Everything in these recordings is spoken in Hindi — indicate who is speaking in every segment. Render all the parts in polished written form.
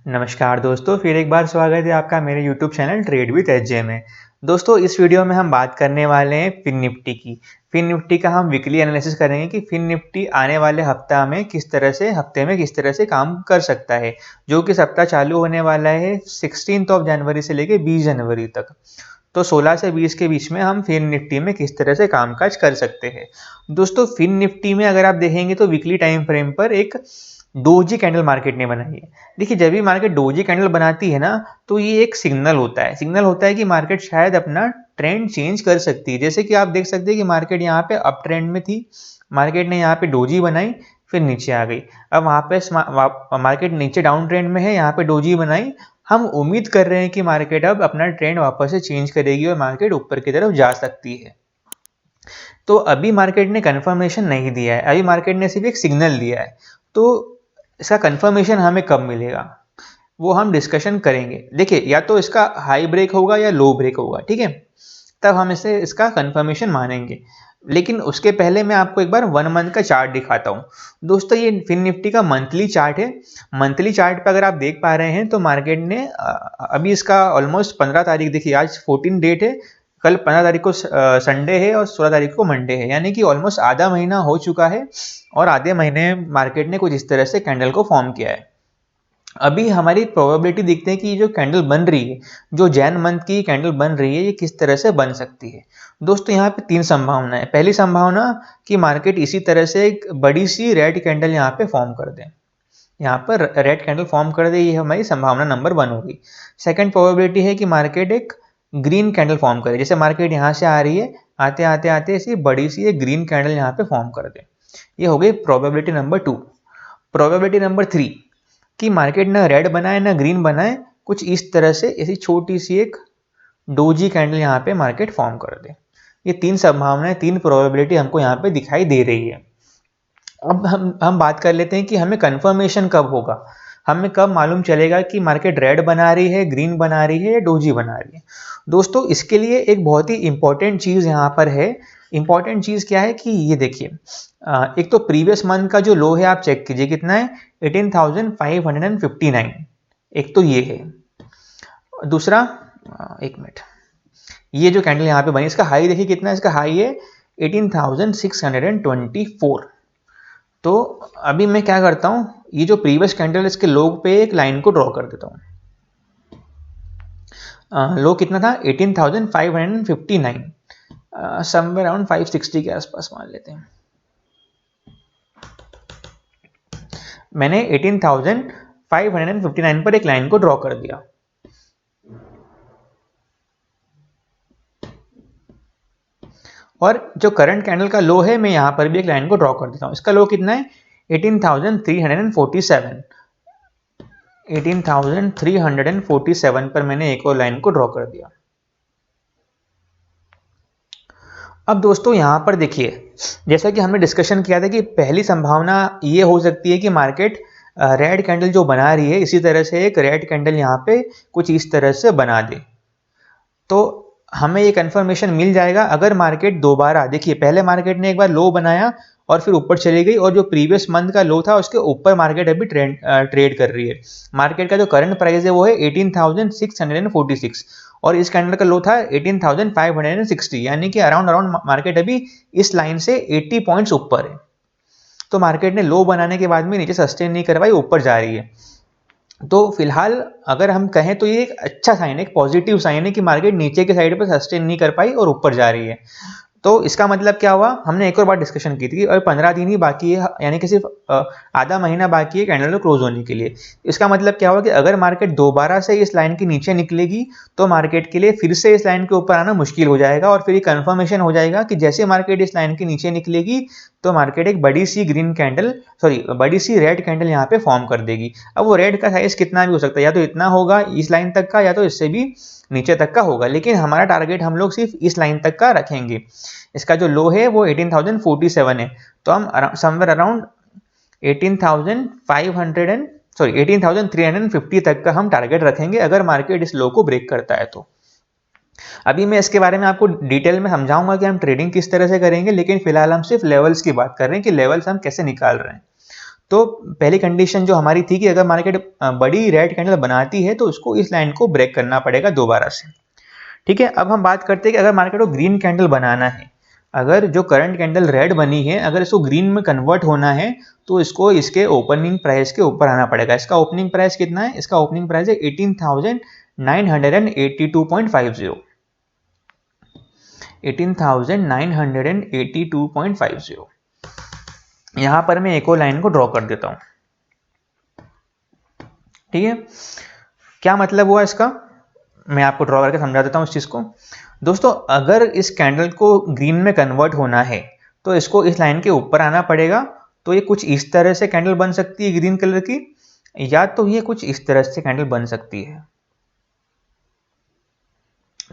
Speaker 1: नमस्कार दोस्तों, फिर एक बार स्वागत है आपका मेरे YouTube channel trade with HJ में। दोस्तों, इस वीडियो में हम बात करने वाले हैं फिन निफ्टी की। फिन निफ्टी का हम वीकली एनालिसिस करेंगे कि फिन निफ्टी आने वाले हफ्ते में किस तरह से काम कर सकता है, जो कि सप्ताह चालू होने वाला है 16 जनवरी से लेकर 20 जनवरी तक। तो 16 से 20 के बीच में हम फिन निफ्टी में किस तरह से कामकाज कर सकते हैं। दोस्तों, फिन निफ्टी में अगर आप देखेंगे तो वीकली टाइम फ्रेम पर एक डोजी कैंडल मार्केट ने बनाई है। देखिए, जब भी मार्केट डोजी कैंडल बनाती है ना, तो ये एक सिग्नल होता है कि मार्केट शायद अपना ट्रेंड चेंज कर सकती है। जैसे कि आप देख सकते हैं कि मार्केट यहाँ पे अप ट्रेंड में थी, मार्केट ने यहाँ पे डोजी बनाई, फिर नीचे आ गई। अब वहाँ पे मार्केट नीचे डाउन ट्रेंड में है, यहाँ पे डोजी बनाई। हम उम्मीद कर रहे हैं कि मार्केट अब अपना ट्रेंड वापस से चेंज करेगी और मार्केट ऊपर की तरफ जा सकती है। तो अभी मार्केट ने कंफर्मेशन नहीं दिया है, अभी मार्केट ने सिर्फ एक सिग्नल दिया है। तो इसका कंफर्मेशन हमें कब मिलेगा, वो हम डिस्कशन करेंगे। देखिए, या तो इसका हाई ब्रेक होगा या लो ब्रेक होगा, ठीक है, तब हम इसका कंफर्मेशन मानेंगे। लेकिन उसके पहले मैं आपको एक बार 1 मंथ का चार्ट दिखाता हूँ। दोस्तों, ये फिन निफ्टी का मंथली चार्ट है। मंथली चार्ट पे अगर आप देख पा रहे हैं तो मार्केट ने अभी इसका ऑलमोस्ट 15 तारीख, देखिए आज 14 डेट है, कल 15 तारीख को संडे है और 16 तारीख को मंडे है, यानी कि ऑलमोस्ट आधा महीना हो चुका है। और आधे महीने मार्केट ने कुछ इस तरह से कैंडल को फॉर्म किया है। अभी हमारी प्रोबेबिलिटी देखते हैं कि ये जो कैंडल बन रही है, जो जैन मंथ की कैंडल बन रही है, ये किस तरह से बन सकती है। दोस्तों, यहाँ पे 3 संभावना है। पहली संभावना कि मार्केट इसी तरह से एक बड़ी सी रेड कैंडल यहाँ पे फॉर्म कर दे, यहाँ पर रेड कैंडल फॉर्म कर दे, ये हमारी संभावना नंबर 1 होगी। सेकंड प्रोबेबिलिटी है कि मार्केट एक ग्रीन कैंडल फॉर्म करे, जैसे मार्केट यहाँ से आ रही है, आते आते आते ऐसी बड़ी सी एक ग्रीन कैंडल यहाँ पे फॉर्म कर दे, ये हो गई प्रोबेबिलिटी नंबर 2। प्रोबेबिलिटी नंबर 3 कि मार्केट ना रेड बनाए ना ग्रीन बनाए, कुछ इस तरह से ऐसी छोटी सी एक डोजी कैंडल यहाँ पे मार्केट फॉर्म कर दे। ये 3 संभावनाएं, 3 प्रोबेबिलिटी हमको यहाँ पे दिखाई दे रही है। अब हम बात कर लेते हैं कि हमें कंफर्मेशन कब होगा, हमें कब मालूम चलेगा कि मार्केट रेड बना रही है, ग्रीन बना रही है या डोजी बना रही है। दोस्तों, इसके लिए एक बहुत ही इंपॉर्टेंट चीज़ यहाँ पर है। इंपॉर्टेंट चीज़ क्या है कि ये देखिए, एक तो प्रीवियस मंथ का जो लो है आप चेक कीजिए कितना है, 18,559। एक तो ये है। दूसरा, एक मिनट, ये जो कैंडल यहाँ पे बनी, इसका हाई देखिए कितना है, इसका हाई है 18,624। तो अभी मैं क्या करता हूँ, ये जो प्रीवियस कैंडल इसके लो पे एक लाइन को ड्रॉ कर देता हूँ। लो कितना था, 18,559, समवेयर अराउंड 560 के आसपास मान लेते हैं। मैंने 18,559 पर एक लाइन को ड्रॉ कर दिया। और जो करंट कैंडल का लो है, मैं यहां पर भी एक लाइन को ड्रॉ कर देता हूं। इसका लो कितना है, 18,347। 18,347 पर मैंने एक और लाइन को ड्रॉ कर दिया। अब दोस्तों, यहां पर देखिए, जैसा कि हमने डिस्कशन किया था कि पहली संभावना ये हो सकती है कि मार्केट रेड कैंडल जो बना रही है, इसी तरह से एक रेड कैंडल यहां पे कुछ इस तरह से बना दे, तो हमें ये कंफर्मेशन मिल जाएगा। अगर मार्केट दोबारा, देखिए पहले मार्केट ने एक बार लो बनाया और फिर ऊपर चली गई, और जो प्रीवियस मंथ का लो था उसके ऊपर मार्केट अभी ट्रेड कर रही है। मार्केट का जो करंट प्राइस है वो है 18,646, और इस कैंडल का लो था 18,560, यानी कि अराउंड मार्केट अभी इस लाइन से 80 पॉइंट्स ऊपर है। तो मार्केट ने लो बनाने के बाद में नीचे सस्टेन नहीं कर पाई, ऊपर जा रही है। तो फिलहाल अगर हम कहें तो ये एक अच्छा साइन है, एक पॉजिटिव साइन है कि मार्केट नीचे के साइड पर सस्टेन नहीं कर पाई और ऊपर जा रही है। तो इसका मतलब क्या हुआ, हमने एक और बार डिस्कशन की थी, और 15 दिन ही बाकी है, यानी कि सिर्फ आधा महीना बाकी है कैंडल क्लोज होने के लिए। इसका मतलब क्या हुआ कि अगर मार्केट दोबारा से इस लाइन के नीचे निकलेगी तो मार्केट के लिए फिर से इस लाइन के ऊपर आना मुश्किल हो जाएगा, और फिर ये कंफर्मेशन हो जाएगा कि जैसे मार्केट इस लाइन के नीचे निकलेगी तो मार्केट एक बड़ी सी बड़ी सी रेड कैंडल यहाँ पे फॉर्म कर देगी। अब वो रेड का साइज कितना भी हो सकता है, या तो इतना होगा इस लाइन तक का, या तो इससे भी नीचे तक का होगा, लेकिन हमारा टारगेट हम लोग सिर्फ इस लाइन तक का रखेंगे। इसका जो लो है वो 18,047 है, तो हम समवेयर अराउंड 18,350 तक का हम टारगेट रखेंगे, अगर मार्केट इस लो को ब्रेक करता है तो। अभी मैं इसके बारे में आपको डिटेल में समझाऊंगा कि हम ट्रेडिंग किस तरह से करेंगे, लेकिन फिलहाल हम सिर्फ लेवल्स की बात कर रहे हैं कि लेवल्स हम कैसे निकाल रहे हैं। तो पहली कंडीशन जो हमारी थी कि अगर मार्केट बड़ी रेड कैंडल बनाती है तो उसको इस लाइन को ब्रेक करना पड़ेगा दोबारा से। ठीक है, अब हम बात करते हैं कि अगर मार्केट को ग्रीन कैंडल बनाना है, अगर जो करंट कैंडल रेड बनी है अगर इसको ग्रीन में कन्वर्ट होना है तो इसको इसके ओपनिंग प्राइस के ऊपर आना पड़ेगा। इसका ओपनिंग प्राइस कितना है? इसका ओपनिंग प्राइस है 18,982.50। 18,982.50। यहां पर मैं एक और लाइन को ड्रॉ कर देता हूं। ठीक है, क्या मतलब हुआ इसका, मैं आपको ड्रॉ करके समझा देता हूं इस चीज को। दोस्तों, अगर इस कैंडल को ग्रीन में कन्वर्ट होना है तो इसको इस लाइन के ऊपर आना पड़ेगा। तो ये कुछ इस तरह से कैंडल बन सकती है ग्रीन कलर की, या तो ये कुछ इस तरह से कैंडल बन सकती है।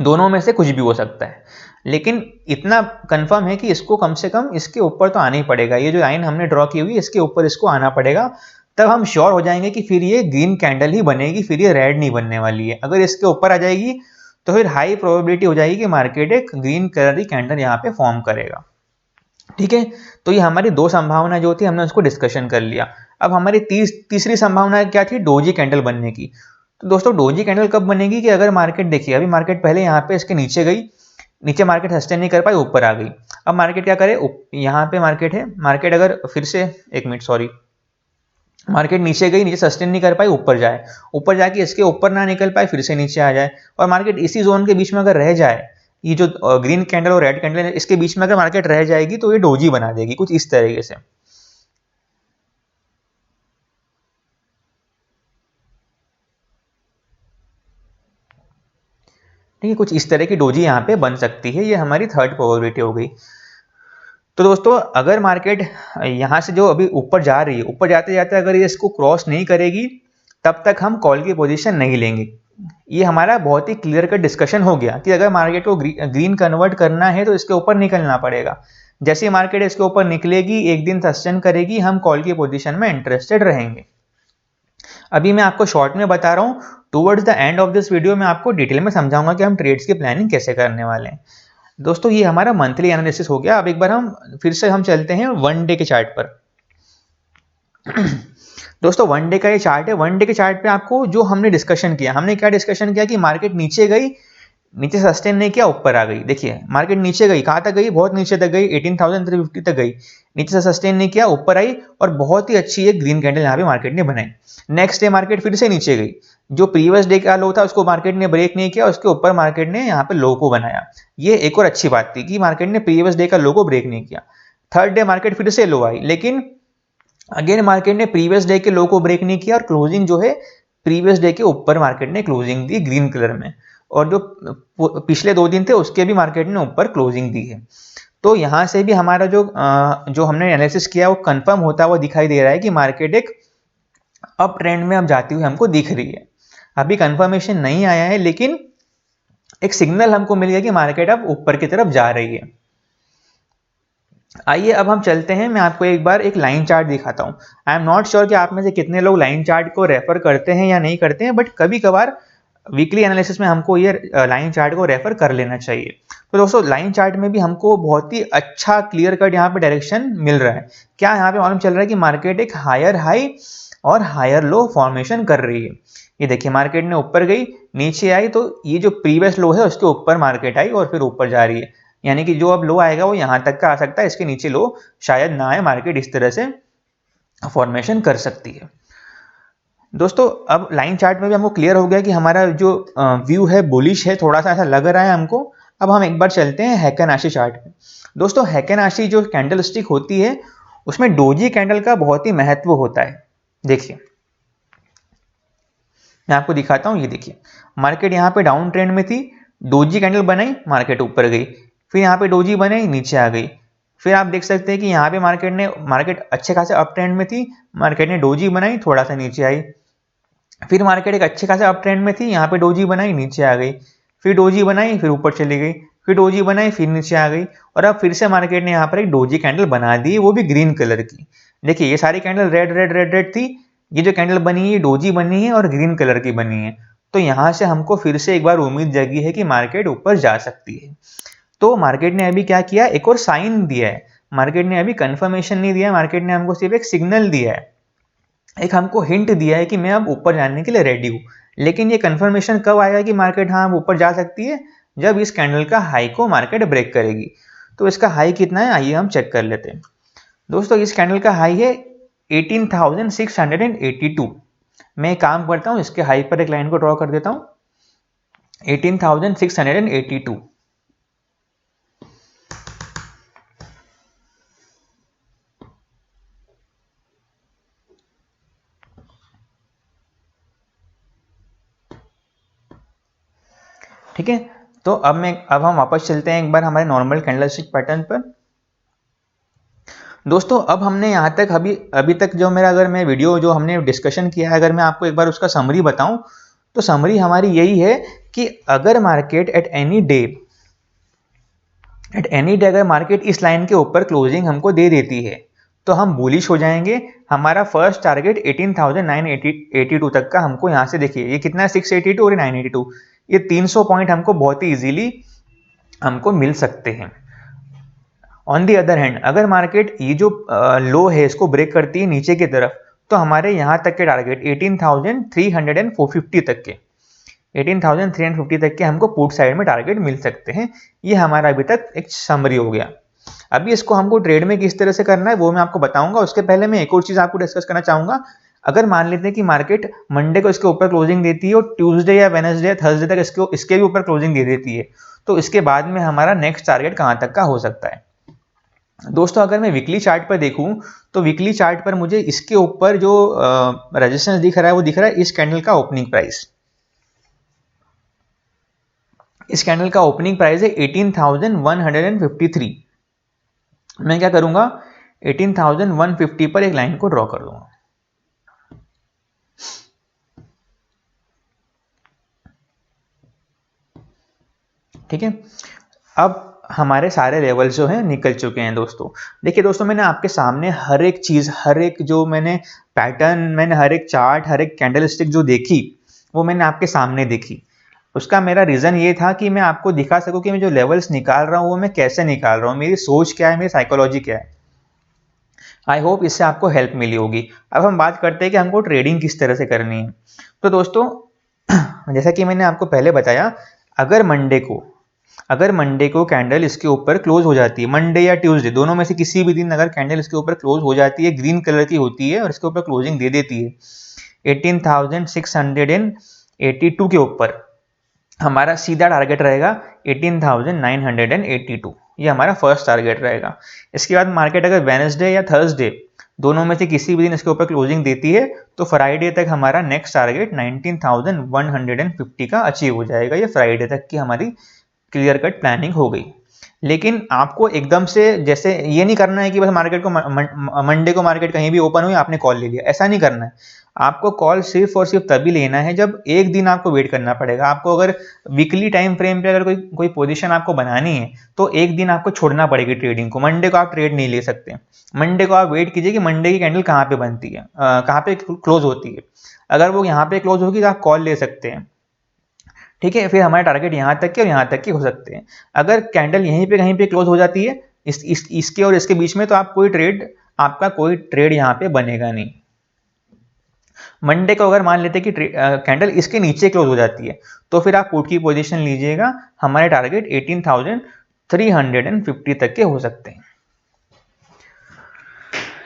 Speaker 1: दोनों में से कुछ भी हो सकता है, लेकिन इतना कंफर्म है कि इसको कम से कम इसके ऊपर तो आना ही पड़ेगा। ये जो लाइन हमने ड्रॉ की हुई इसके ऊपर इसको आना पड़ेगा, तब हम श्योर हो जाएंगे कि फिर ये ग्रीन कैंडल ही बनेगी, फिर ये रेड नहीं बनने वाली है। अगर इसके ऊपर आ जाएगी तो फिर हाई प्रोबेबिलिटी हो जाएगी कि मार्केट एक ग्रीन कलर की कैंडल यहाँ पे फॉर्म करेगा। ठीक है, तो ये हमारी दो संभावना जो थी हमने उसको डिस्कशन कर लिया। अब हमारी तीसरी संभावना क्या थी? डोजी कैंडल बनने की। तो दोस्तों, डोजी कैंडल कब बनेगी कि अगर मार्केट, देखिए अभी मार्केट पहले यहाँ पे इसके नीचे गई, नीचे मार्केट सस्टेन नहीं कर पाई, ऊपर आ गई। अब मार्केट क्या करे? यहाँ पे मार्केट है, मार्केट अगर फिर से, एक मिनट सॉरी, मार्केट नीचे गई, नीचे सस्टेन नहीं कर पाई, ऊपर जाए, ऊपर जाके इसके ऊपर ना निकल पाए, फिर से नीचे आ जाए, और मार्केट इसी जोन के बीच में अगर रह जाए, ये जो ग्रीन कैंडल और रेड कैंडल है इसके बीच में अगर मार्केट रह जाएगी तो ये डोजी बना देगी कुछ इस तरीके से। ठीक है, कुछ इस तरह की डोजी यहाँ पे बन सकती है। ये हमारी थर्ड प्रोबेबिलिटी हो गई। तो दोस्तों, अगर मार्केट यहाँ से जो अभी ऊपर जा रही है, ऊपर जाते जाते अगर ये इसको क्रॉस नहीं करेगी तब तक हम कॉल की पोजीशन नहीं लेंगे। ये हमारा बहुत ही क्लियर कट डिस्कशन हो गया कि अगर मार्केट को ग्रीन कन्वर्ट करना है तो इसके ऊपर निकलना पड़ेगा। जैसे ही मार्केट इसके ऊपर निकलेगी, एक दिन सस्टेन करेगी, हम कॉल की पोजीशन में इंटरेस्टेड रहेंगे। अभी मैं आपको शॉर्ट में बता रहा हूँ, towards the end of this video मैं आपको डिटेल में समझाऊंगा कि हम ट्रेड्स की प्लानिंग कैसे करने वाले हैं। दोस्तों, ये हमारा मंथली एनालिसिस हो गया। अब एक बार हम फिर से हम चलते हैं वन डे के चार्ट पर। दोस्तों, वन डे का ये चार्ट है। वन डे के चार्ट पे आपको जो हमने डिस्कशन किया, हमने क्या डिस्कशन किया कि मार्केट नीचे गई, नीचे सस्टेन नहीं किया, ऊपर आ गई। देखिए मार्केट नीचे गई, कहाँ तक गई? बहुत नीचे तक गई, 18,350 तक गई, नीचे से सस्टेन नहीं किया, ऊपर आई, और बहुत ही अच्छी एक ग्रीन कैंडल यहाँ पे मार्केट ने बनाई। नेक्स्ट डे मार्केट फिर से नीचे गई, जो प्रीवियस डे का लो था उसको मार्केट ने ब्रेक नहीं किया, उसके ऊपर मार्केट ने यहाँ पे लो को बनाया। ये एक और अच्छी बात थी कि मार्केट ने प्रीवियस डे का लो को ब्रेक नहीं किया। थर्ड डे मार्केट फिर से लो आई, लेकिन अगेन मार्केट ने प्रीवियस डे के लो को ब्रेक नहीं किया, और क्लोजिंग जो है प्रीवियस डे के ऊपर मार्केट ने क्लोजिंग दी ग्रीन कलर में, और जो पिछले 2 दिन थे उसके भी मार्केट ने ऊपर क्लोजिंग दी है। तो यहाँ से भी हमारा जो हमने एनालिसिस किया वो कंफर्म होता हुआ दिखाई दे रहा है कि मार्केट एक अप ट्रेंड में अब जाती हुई हमको दिख रही है। अभी कंफर्मेशन नहीं आया है, लेकिन एक सिग्नल हमको मिल गया कि मार्केट अब ऊपर की तरफ जा रही है। आइए अब हम चलते हैं, मैं आपको एक बार एक लाइन चार्ट दिखाता हूं। आई एम नॉट श्योर कि आप में से कितने लोग लाइन चार्ट को रेफर करते हैं या नहीं करते हैं, बट कभी कभार वीकली एनालिसिस में हमको ये लाइन चार्ट को रेफर कर लेना चाहिए। तो दोस्तों, लाइन चार्ट में भी हमको बहुत ही अच्छा क्लियर कट यहाँ पे डायरेक्शन मिल रहा है। क्या यहाँ पे मालूम चल रहा है कि मार्केट एक हायर हाई और हायर लो फॉर्मेशन कर रही है। ये देखिए मार्केट ने ऊपर गई, नीचे आई, तो ये जो प्रीवियस लो है उसके ऊपर मार्केट आई और फिर ऊपर जा रही है। यानी कि जो अब लो आएगा वो यहाँ तक का आ सकता है, इसके नीचे लो शायद ना आए। मार्केट इस तरह से फॉर्मेशन कर सकती है। दोस्तों, अब लाइन चार्ट में भी हमको क्लियर हो गया कि हमारा जो व्यू है बुलिश है, थोड़ा सा ऐसा लग रहा है हमको। अब हम एक बार चलते हैं हैकेन-आशी चार्ट पे। दोस्तों, हैकेन-आशी जो कैंडल स्टिक होती है उसमें डोजी कैंडल का बहुत ही महत्व होता है। देखिए मैं आपको दिखाता हूं, ये देखिए मार्केट यहाँ पे डाउन ट्रेंड में थी, डोजी कैंडल बनाई, मार्केट ऊपर गई, फिर यहाँ पे डोजी बनाई, नीचे आ गई। फिर आप देख सकते हैं कि यहाँ पे मार्केट अच्छे खासे अप ट्रेंड में थी, मार्केट ने डोजी बनाई, थोड़ा सा नीचे आई। फिर मार्केट एक अच्छे खासे अप ट्रेंड में थी, यहाँ पे डोजी बनाई, नीचे आ गई, फिर डोजी बनाई, फिर ऊपर चली गई, फिर डोजी बनाई, फिर नीचे आ गई, और अब फिर से मार्केट ने यहाँ पर एक डोजी कैंडल बना दी, वो भी ग्रीन कलर की। देखिए ये सारी candle red red red red थी, ये जो कैंडल बनी है डोजी बनी है और ग्रीन कलर की बनी है। तो यहाँ से हमको फिर से एक बार उम्मीद जगी है कि मार्केट ऊपर जा सकती है। तो मार्केट ने अभी क्या किया, एक और साइन दिया है। मार्केट ने अभी कंफर्मेशन नहीं दिया, मार्केट ने हमको सिर्फ एक सिग्नल दिया है। एक हमको हिंट दिया है कि मैं अब ऊपर जाने के लिए रेडी हूँ। लेकिन ये कंफर्मेशन कब आएगा कि मार्केट हाँ अब ऊपर जा सकती है? जब इस कैंडल का हाई को मार्केट ब्रेक करेगी। तो इसका हाई कितना है, आइए हम चेक कर लेते हैं। दोस्तों इस कैंडल का हाई है 18,682। मैं एक काम करता हूँ, इसके हाई पर एक लाइन को ड्रॉ कर देता हूँ, 18,682। ठीक है, तो अब हम वापस चलते हैं एक बार हमारे नॉर्मल कैंडलस्टिक पैटर्न पर। दोस्तों अब हमने यहाँ तक अभी तक जो मेरा, अगर मैं वीडियो जो हमने डिस्कशन किया है, अगर मैं आपको एक बार उसका समरी बताऊं, तो समरी हमारी यही है कि अगर मार्केट एट एनी डे अगर मार्केट इस लाइन के ऊपर क्लोजिंग हमको दे देती है तो हम बुलिश हो जाएंगे। हमारा फर्स्ट टारगेट 18,982 तक का हमको यहाँ से, देखिए ये कितना है, 682 और 982, ये 300 पॉइंट हमको बहुत ही इजीली हमको मिल सकते हैं। ऑन दी अदर हैंड अगर मार्केट ये जो लो है इसको ब्रेक करती है नीचे की तरफ, तो हमारे यहाँ तक के टारगेट 18,350 तक के 18,350 तक के हमको पुट साइड में टारगेट मिल सकते हैं। ये हमारा अभी तक एक समरी हो गया। अभी इसको हमको ट्रेड में किस तरह से करना है वो मैं आपको बताऊंगा। उसके पहले मैं एक और चीज आपको डिस्कस करना चाहूंगा। अगर मान लेते हैं कि मार्केट मंडे को इसके ऊपर क्लोजिंग देती है और ट्यूसडे या वेडनेसडे या थर्सडे तक इसके भी ऊपर क्लोजिंग दे देती है, तो इसके बाद में हमारा नेक्स्ट टारगेट कहाँ तक का हो सकता है? दोस्तों अगर मैं वीकली चार्ट पर देखूं तो वीकली चार्ट पर मुझे इसके ऊपर जो रेजिस्टेंस दिख रहा है वो दिख रहा है इस कैंडल का ओपनिंग प्राइस। इस कैंडल का ओपनिंग प्राइस है 18,153। मैं क्या करूंगा, 18,150 पर एक लाइन को ड्रॉ कर दूंगा। ठीक है, अब हमारे सारे लेवल जो हैं निकल चुके हैं। दोस्तों देखिए दोस्तों, मैंने आपके सामने हर एक चीज, हर एक जो मैंने पैटर्न, मैंने हर एक चार्ट, हर एक कैंडल स्टिक जो देखी वो मैंने आपके सामने देखी। उसका मेरा रीजन ये था कि मैं आपको दिखा सकूं कि मैं जो लेवल्स निकाल रहा हूं वो मैं कैसे निकाल रहा हूं, मेरी सोच क्या है, मेरी साइकोलॉजी क्या है। आई होप इससे आपको हेल्प मिली होगी। अब हम बात करते हैं कि हमको ट्रेडिंग किस तरह से करनी है। तो दोस्तों जैसा कि मैंने आपको पहले बताया, अगर मंडे को कैंडल इसके ऊपर क्लोज हो जाती है, मंडे या ट्यूसडे दोनों में से किसी भी दिन अगर कैंडल इसके ऊपर क्लोज हो जाती है, ग्रीन कलर की होती है और इसके ऊपर क्लोजिंग दे देती है 18,682 के ऊपर, हमारा सीधा टारगेट रहेगा 18,982। ये हमारा फर्स्ट टारगेट रहेगा। इसके बाद मार्केट अगर वेडनेसडे या थर्सडे दोनों में से किसी भी दिन इसके ऊपर क्लोजिंग देती है तो फ्राइडे तक हमारा नेक्स्ट टारगेट 19,150 का अचीव हो जाएगा। ये फ्राइडे तक की हमारी क्लियर कट प्लानिंग हो गई। लेकिन आपको एकदम से जैसे ये नहीं करना है कि बस मार्केट को मंडे को मार्केट कहीं भी ओपन हुई आपने कॉल ले लिया, ऐसा नहीं करना है। आपको कॉल सिर्फ और सिर्फ तभी लेना है जब एक दिन आपको वेट करना पड़ेगा। आपको अगर वीकली टाइम फ्रेम पे अगर कोई पोजीशन आपको बनानी है तो एक दिन आपको छोड़ना पड़ेगी ट्रेडिंग को। मंडे को आप ट्रेड नहीं ले सकते। मंडे को आप वेट कीजिए कि मंडे की कैंडल कहाँ पे बनती है, कहाँ पे क्लोज होती है। अगर वो यहाँ पे क्लोज होगी तो आप कॉल ले सकते हैं। ठीक है, फिर हमारे टारगेट यहाँ तक के और यहाँ तक के हो सकते हैं। अगर कैंडल यहीं पे कहीं पे क्लोज हो जाती है इसके और इसके बीच में, तो आपका कोई ट्रेड यहाँ पे बनेगा नहीं। मंडे को अगर मान लेते हैं कि कैंडल इसके नीचे क्लोज हो जाती है तो फिर आप पुट की पोजीशन लीजिएगा। हमारे टारगेट 18,350 तक के हो सकते हैं।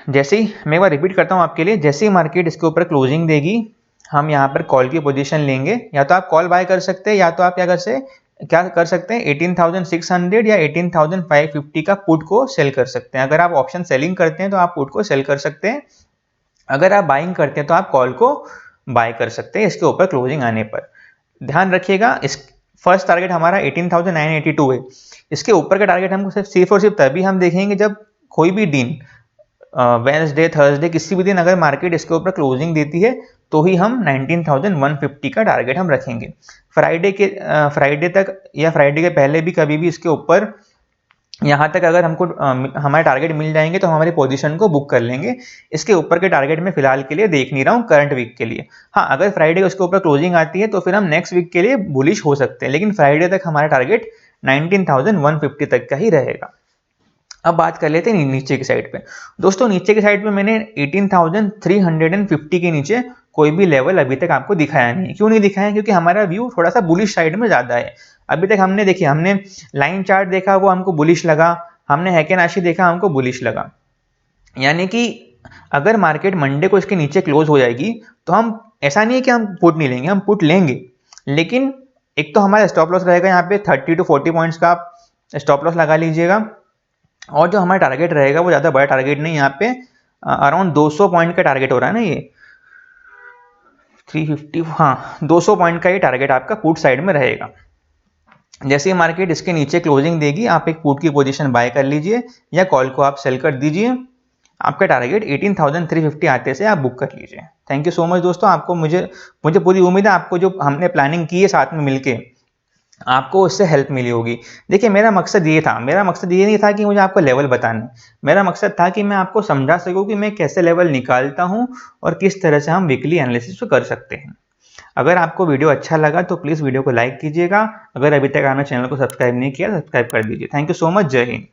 Speaker 1: जैसे ही मैं एक बार रिपीट करता हूँ आपके लिए, जैसे ही मार्केट इसके ऊपर क्लोजिंग देगी हम यहाँ पर कॉल की पोजीशन लेंगे। या तो आप कॉल बाय कर सकते हैं या तो आप क्या कर सकते हैं 18,600 या 18,550 का पुट को सेल कर सकते हैं। अगर आप ऑप्शन सेलिंग करते हैं तो आप पुट को सेल कर सकते हैं। अगर आप बाइंग करते हैं तो आप कॉल को बाय कर सकते हैं इसके ऊपर क्लोजिंग आने पर। ध्यान रखिएगा, इस फर्स्ट टारगेट हमारा 18,982 है। इसके ऊपर का टारगेट हमको सिर्फ और सिर्फ तभी हम देखेंगे जब कोई भी दिन, वेडनेसडे थर्सडे किसी भी दिन अगर मार्केट इसके ऊपर क्लोजिंग देती है तो ही हम 19,150 का टारगेट हम रखेंगे। फ्राइडे तक या फ्राइडे के पहले भी कभी भी इसके ऊपर यहाँ तक अगर हमको हमारे टारगेट मिल जाएंगे तो हमारी पोजीशन को बुक कर लेंगे। इसके ऊपर के टारगेट में फिलहाल के लिए देख नहीं रहा हूँ करंट वीक के लिए। हाँ, अगर फ्राइडे को इसके ऊपर क्लोजिंग आती है तो फिर हम नेक्स्ट वीक के लिए बुलिश हो सकते हैं, लेकिन फ्राइडे तक हमारा टारगेट 19,150 तक का ही रहेगा। अब बात कर लेते हैं नीचे की साइड पे। दोस्तों नीचे की साइड पे मैंने 18,350 के नीचे कोई भी लेवल अभी तक आपको दिखाया नहीं। क्यों नहीं दिखाया? क्योंकि हमारा व्यू थोड़ा सा बुलिश साइड में ज़्यादा है। अभी तक हमने देखिए, हमने लाइन चार्ट देखा, वो हमको बुलिश लगा, हमने हैकेन आशी देखा, हमको बुलिश लगा। यानी कि अगर मार्केट मंडे को इसके नीचे क्लोज हो जाएगी तो हम, ऐसा नहीं है कि हम पुट नहीं लेंगे, हम पुट लेंगे, लेकिन एक तो हमारा स्टॉप लॉस रहेगा यहाँ पे 30 to 40 पॉइंट्स का आप स्टॉप लॉस लगा लीजिएगा। और जो हमारा टारगेट रहेगा वो ज़्यादा बड़ा टारगेट नहीं, यहाँ पे अराउंड 200 पॉइंट का टारगेट हो रहा है ना, ये 350, हाँ 200 पॉइंट का ये टारगेट आपका पुट साइड में रहेगा। जैसे ही मार्केट इसके नीचे क्लोजिंग देगी, आप एक पुट की पोजीशन बाय कर लीजिए या कॉल को आप सेल कर दीजिए। आपका टारगेट 18,350 आते से आप बुक कर लीजिए। थैंक यू सो मच दोस्तों। आपको मुझे पूरी उम्मीद है आपको जो हमने प्लानिंग की है साथ में मिलके, आपको उससे हेल्प मिली होगी। देखिए मेरा मकसद ये नहीं था कि मुझे आपको लेवल बताना, मेरा मकसद था कि मैं आपको समझा सकूं कि मैं कैसे लेवल निकालता हूं और किस तरह से हम वीकली एनालिसिस कर सकते हैं। अगर आपको वीडियो अच्छा लगा तो प्लीज़ वीडियो को लाइक कीजिएगा। अगर अभी तक आपने चैनल को सब्सक्राइब नहीं किया, सब्सक्राइब कर दीजिए। Thank you so much. जय हिंद।